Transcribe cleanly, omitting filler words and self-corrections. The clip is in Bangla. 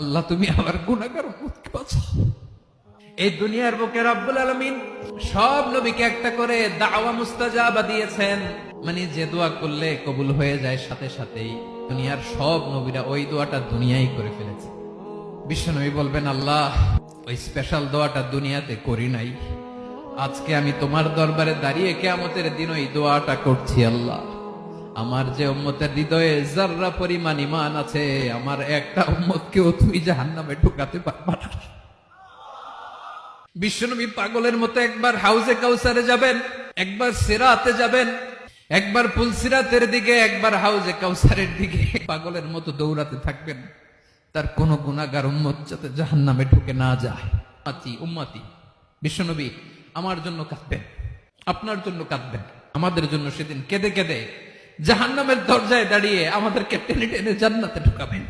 আল্লাহ তুমি আমার গুনাহগার উম্মতকে বাঁচাও। এই দুনিয়ার বুকে রব্বুল আলামিন সব নবীকে একটা করে দাওয়া মুস্তাজাবা দিয়েছেন, মানে যে দোয়া করলে কবুল হয়ে যায় সাথে সাথেই। দুনিয়ার সব নবীরা ওই দোয়াটা দুনিয়ায় করে ফেলেছে। বিশ্বনবী বলবেন, আল্লাহ ওই স্পেশাল দোয়াটা দুনিয়াতে করি নাই, আজকে আমি তোমার দরবারে দাঁড়িয়ে কিয়ামতের দিন ওই দোয়াটা করছি। আল্লাহ আমার যে উম্মতের হৃদয়ে যাররা পরিমাণ ঈমান আছে, আমার একটা উম্মতকেও তুমি জাহান্নামে ঢুকাতে পারবা না। বিশ্বনবী পাগলের মতো একবার হাউজে কাউসারে যাবেন, একবার সিরাতে যাবেন, একবার পুলসিরাতের দিকে, একবার হাউজে কাউসারের দিকে পাগলের মতো দৌড়াতে থাকবেন, তার কোন গুনাহগার উম্মত যাতে জাহান্নামে ঢুকে না যায়। উম্মতি বিশ্বনবী আমার জন্য কাঁদবেন, আপনার জন্য কাঁদবেন, আমাদের জন্য সেদিন কেঁদে কেঁদে জাহান্নামের দরজায় দাঁড়িয়ে আমাদেরকে টেনে টেনে জান্নাতে ঢুকাবেন।